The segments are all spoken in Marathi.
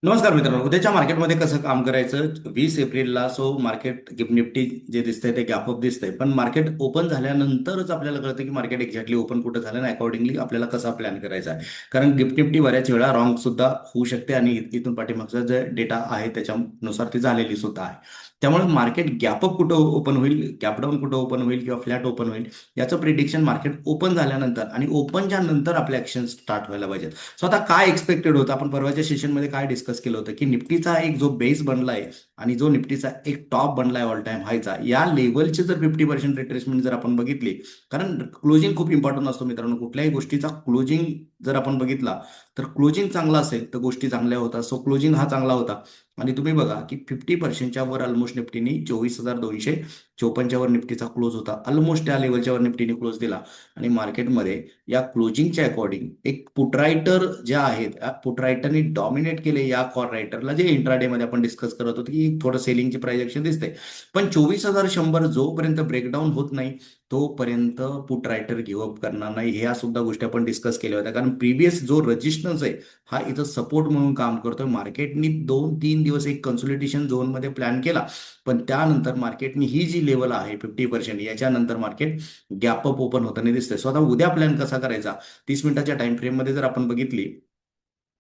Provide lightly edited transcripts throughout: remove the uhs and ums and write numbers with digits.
नमस्कार मित्रांनो, उद्याच्या मार्केटमध्ये कसं काम करायचं? 20 एप्रिलला मार्केट गिफ्ट निफ्टी जे दिसतंय ते गॅप अप दिसतंय, पण मार्केट ओपन झाल्यानंतरच आपल्याला कळतं की मार्केट एक्झॅक्टली ओपन कुठं झालं आणि अकॉर्डिंगली आपल्याला कसा प्लॅन करायचा आहे. कारण गिफ्ट निफ्टी बऱ्याच वेळा रॉंग सुद्धा होऊ शकते आणि इथून पाठीमागचा जे डेटा आहे त्याच्यानुसार ती झालेली सुद्धा आहे. त्यामुळे मार्केट गॅप अप कुठं ओपन होईल, गॅप डाऊन कुठं ओपन होईल किंवा फ्लॅट ओपन होईल, याचं प्रिडिक्शन मार्केट ओपन झाल्यानंतर आणि ओपनच्या नंतर आपले ऍक्शन स्टार्ट व्हायला पाहिजेत. सो आता काय एक्सपेक्टेड होतं, आपण परवाच्या सेशनमध्ये काय डिस्कस केलं होतं की निफ्टीचा एक जो बेस बनलाय आणि जो निफ्टीचा एक टॉप बनलाय ऑल टाइम हायचा, या लेवलचे जर 50% रिट्रेसमेंट जर आपण बघितली, कारण क्लोजिंग खूप इम्पॉर्टंट असतो मित्रांनो. कुठल्याही गोष्टीचा क्लोजिंग जर आपण बघितला तर क्लोजिंग चांगला असेल तर गोष्टी चांगल्या होतात. सो क्लोजिंग हा चांगला होता आणि तुम्ही बघा की 50%च्या वर ऑलमोस्ट निफ्टीने 24,254 वर निफ्टीचा क्लोज होता. ऑलमोस्ट त्या लेवलच्या वर निफ्टीने क्लोज दिला आणि मार्केटमध्ये या क्लोजिंगच्या अकॉर्डिंग एक पुट रायटर ज्या आहेत, पुट रायटरनी डॉमिनेट केले या कॉल रायटरला, जे इंट्राडे मध्ये आपण डिस्कस करत होतो की थोडं सेलिंगची प्राइजेक्शन दिसते. पण 24,100 जोपर्यंत ब्रेकडाऊन होत नाही तोपर्यंत पुट रायटर गिव्हअप करणार नाही. ह्या सुद्धा गोष्टी आपण डिस्कस केल्या होत्या, कारण प्रिव्हियस जो रजिस्टन्स आहे हा इथं सपोर्ट म्हणून काम करतोय. मार्केटनी 2-3 दिवस एक कन्सोलिडेशन झोनमध्ये प्लॅन केला, पण त्यानंतर मार्केटनी ही जी लेवल आहे 50%, याच्यानंतर मार्केट गॅप अप ओपन होताना दिसतंय. सो आता उद्या प्लॅन कसा करायचा? 30 मिनिटाच्या टाइम फ्रेममध्ये जर आपण बघितली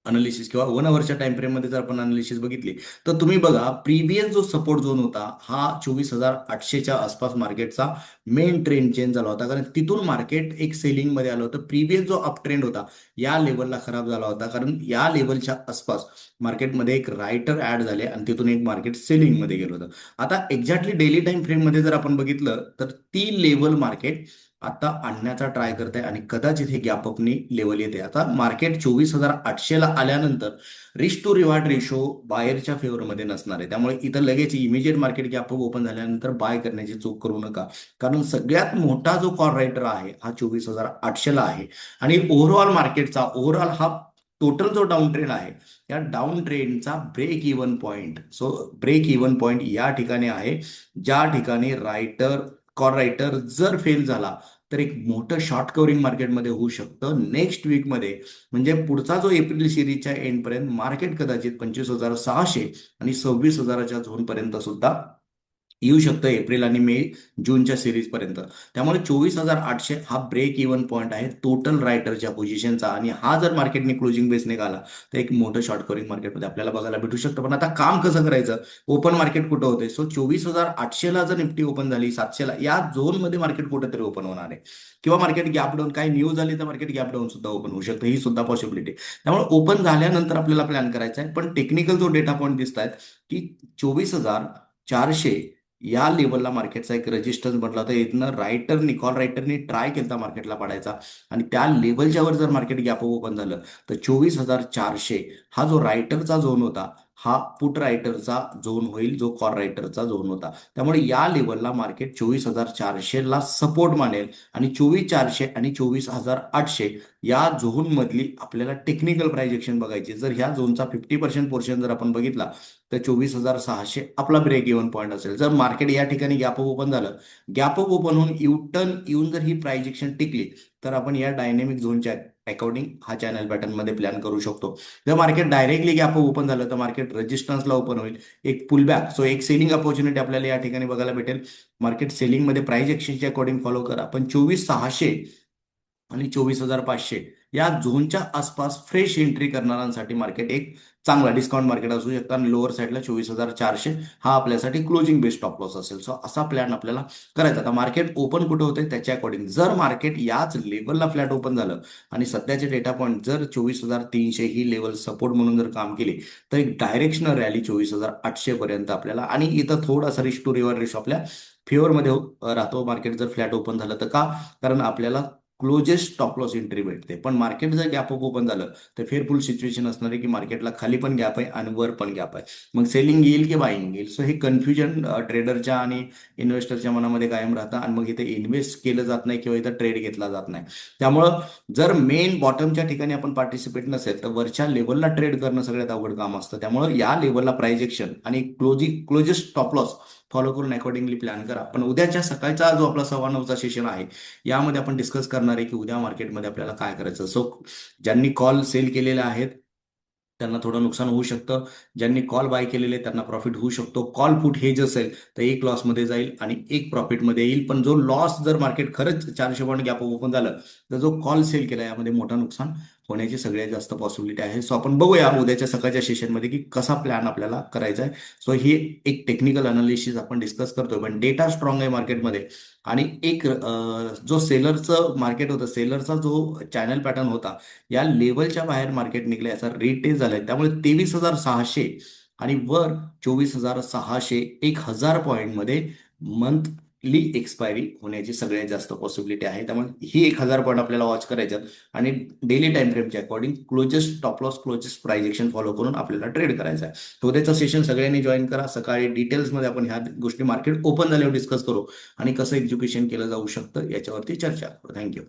अनालिसिस, किंवा 1 आवरच्या टाइम फ्रेममध्ये जर आपण अनालिसिस बघितली, तर तुम्ही बघा प्रिव्हियस जो सपोर्ट झोन होता हा 24,800च्या आसपास मार्केटचा मेन ट्रेंड चेंज झाला होता, कारण तिथून मार्केट एक सेलिंगमध्ये आलं होतं. प्रिव्हियस जो अप ट्रेंड होता या लेवलला खराब झाला होता, कारण या लेवलच्या आसपास मार्केटमध्ये एक रायटर ऍड झाले आणि तिथून एक मार्केट सेलिंगमध्ये गेलं होतं. आता एक्झॅक्टली डेली टाइम फ्रेममध्ये जर आपण बघितलं तर ती लेवल मार्केट आता आणण्याचा ट्राय करते आणि कदाचित हे गॅप अपनी लेवल येते. आता मार्केट 24,800ला आल्यानंतर रिस्क टू रिवॉर्ड रेशो बायरच्या फेवरमध्ये नसणार आहे. त्यामुळे इथं लगेच immediate market gap up open झाल्यानंतर बाय करण्याची चूक करू नका, कारण सगळ्यात मोठा जो कॉल रायटर आहे हा 24,800ला आहे. आणि ओव्हरऑल मार्केटचा ओव्हरऑल हा टोटल जो डाऊन ट्रेंड आहे, या डाऊन ट्रेंडचा break even point, so break even point या ठिकाणी आहे, ज्या ठिकाणी रायटर कॉल रायटर जर फेल झाला तर एक मोठं शॉर्ट कव्हरिंग मार्केटमध्ये होऊ शकतं नेक्स्ट वीकमध्ये. म्हणजे पुढचा जो एप्रिल सिरीजच्या एंडपर्यंत मार्केट कदाचित 25,600 आणि 26,000च्या झोनपर्यंत सुद्धा येऊ शकतं एप्रिल आणि मे जूनच्या सिरीज पर्यंत. त्यामुळे 24,800 हा ब्रेक इव्हन पॉइंट आहे टोटल रायटरच्या पोझिशनचा, आणि हा जर मार्केटने क्लोजिंग बेस निघाला तर एक मोठं शॉर्ट कव्हरिंग मार्केटमध्ये आपल्याला बघायला भेटू शकतं. पण आता काम कसं करायचं? ओपन मार्केट कुठं होते? सो 24,800ला जर निफ्टी ओपन झाली, 700ला या झोनमध्ये मार्केट कुठेतरी ओपन होणार आहे, किंवा मार्केट गॅप डाऊन, काही न्यूज आली तर मार्केट गॅप डाऊन सुद्धा ओपन होऊ शकतं, ही सुद्धा पॉसिबिलिटी. त्यामुळे ओपन झाल्यानंतर आपल्याला प्लॅन करायचा आहे. पण टेक्निकल जो डेटा पॉईंट दिसत आहेत की 24,400 या लेवलला मार्केटचा एक रेजिस्टन्स बनला होता. इथनं रायटरनी कॉल रायटरनी ट्राय केला मार्केटला पाडायचा, आणि त्या लेवलच्या वर जर मार्केट गॅप ओपन झालं तर 24,400 हा जो रायटरचा झोन होता हा पुट रायटरचा झोन होईल, जो कॉल रायटरचा झोन होता. त्यामुळे या लेवलला मार्केट 24,400ला सपोर्ट मानेल, आणि 24,400 आणि 24,800 या झोन मधली आपल्याला टेक्निकल प्राइजेक्शन बघायची. जर ह्या झोनचा 50% पोर्शन जर आपण बघितला तर 24,600 आपला ब्रेक इव्हन पॉईंट असेल. जर मार्केट या ठिकाणी गॅप अप ओपन झालं, गॅप अप ओपन होऊन युटर्न येऊन जर ही प्राइजेक्शन टिकली, तर आपण या डायनेमिक झोनच्या अकॉर्डिंग हा चॅनल पॅटर्न मध्ये प्लॅन करू शकतो. जर market directly gap up open झालं तर मार्केट रेजिस्टन्सला ओपन होईल, एक पुलबॅक, सो एक सेलिंग अपॉर्च्युनिटी आपल्याला या ठिकाणी बघायला भेटेल. मार्केट सेलिंगमध्ये प्राइस एक्शनच्या अकॉर्डिंग फॉलो करा. पण 24,600 आणि 24,500 या झोनच्या आसपास फ्रेश एंट्री करणाऱ्यांसाठी मार्केट एक चांगला डिस्काउंट मार्केट असू शकतं, आणि लोअर साईडला 24,400 हा आपल्यासाठी क्लोजिंग बेस्ड स्टॉप लॉस असेल. सो असा प्लॅन आपल्याला करायचा. आता मार्केट ओपन कुठं होते त्याच्या अकॉर्डिंग, जर मार्केट याच लेवलला फ्लॅट ओपन झालं आणि सध्याचे डेटा पॉईंट जर 24,300 ही लेवल सपोर्ट म्हणून जर काम केली, तर एक डायरेक्शनल रॅली 24,800 पर्यंत आपल्याला, आणि इथं थोडासा रिस्क टू रिव्हर्ड रेशो आपल्या फेवरमध्ये राहतो. मार्केट जर फ्लॅट ओपन झालं तर का? कारण आपल्याला क्लोजेस्ट स्टॉप लॉस एंट्री भेटते. पण मार्केट जर गॅप अप ओपन झालं तर फेअरफुल सिच्युएशन असणार आहे की मार्केटला खाली पण गॅप आहे आणि वर पण गॅप आहे. मग सेलिंग येईल की बाईंग येईल? सो हे कन्फ्युजन ट्रेडरच्या आणि इन्व्हेस्टरच्या मनामध्ये कायम राहतं, आणि मग इथे इन्व्हेस्ट केलं जात नाही किंवा इथं ट्रेड घेतला जात नाही. त्यामुळं जर मेन बॉटमच्या ठिकाणी आपण पार्टिसिपेट नसेल तर वरच्या लेवलला ट्रेड करणं सगळ्यात अवघड काम असतं. त्यामुळे या लेवलला प्राइस एक्शन आणि क्लोजेस्ट स्टॉप लॉस फॉलो करून अकॉर्डिंगली प्लॅन करा. पण उद्याच्या सकाळचा जो आपला 9:15चा सेशन आहे, यामध्ये आपण डिस्कस करणार आहे की उद्या मार्केटमध्ये आपल्याला काय करायचं. सो ज्यांनी कॉल सेल केलेले आहेत त्यांना थोडं नुकसान होऊ शकतं. ज्यांनी कॉल बाय केलेले त्यांना प्रॉफिट होऊ शकतो. कॉल पुट हे जे असेल तर एक लॉसमध्ये जाईल आणि एक प्रॉफिटमध्ये येईल. पण जो लॉस जर मार्केट खरंच 400 पॉईंट गॅप ओपन झालं तर जो कॉल सेल केला यामध्ये मोठा नुकसान होण्याची सगळ्यात जास्त पॉसिबिलिटी आहे. सो आपण बघूया उद्याच्या सकाळच्या सेशनमध्ये की कसा प्लॅन आपल्याला करायचा आहे. सो ही एक टेक्निकल अनालिसिस आपण डिस्कस करतोय, पण डेटा स्ट्रॉंग आहे मार्केटमध्ये. आणि एक जो सेलरचं मार्केट होतं, सेलरचा जो चॅनल पॅटर्न होता या लेवलच्या बाहेर मार्केट निघलं, याचा रिटेस्ट झालाय. त्यामुळे 23,600 आणि वर 24,600, 1,000 पॉईंटमध्ये मंथली एक्सपायरी होण्याची सगळ्यात जास्त पॉसिबिलिटी आहे. त्यामुळे ही 1,000 पॉईंट आपल्याला वॉच करायच्यात आणि डेली टाइम फ्रेमच्या according closest stop loss, closest price action follow करून आपल्याला ट्रेड करायचा आहे. तर उद्याचं सेशन सगळ्यांनी जॉईन करा. सकाळी डिटेल्समध्ये आपण ह्या गोष्टी मार्केट ओपन झाल्यावर डिस्कस करू आणि कसं एक्झिक्युशन केलं जाऊ शकतं याच्यावरती चर्चा करू. थँक्यू.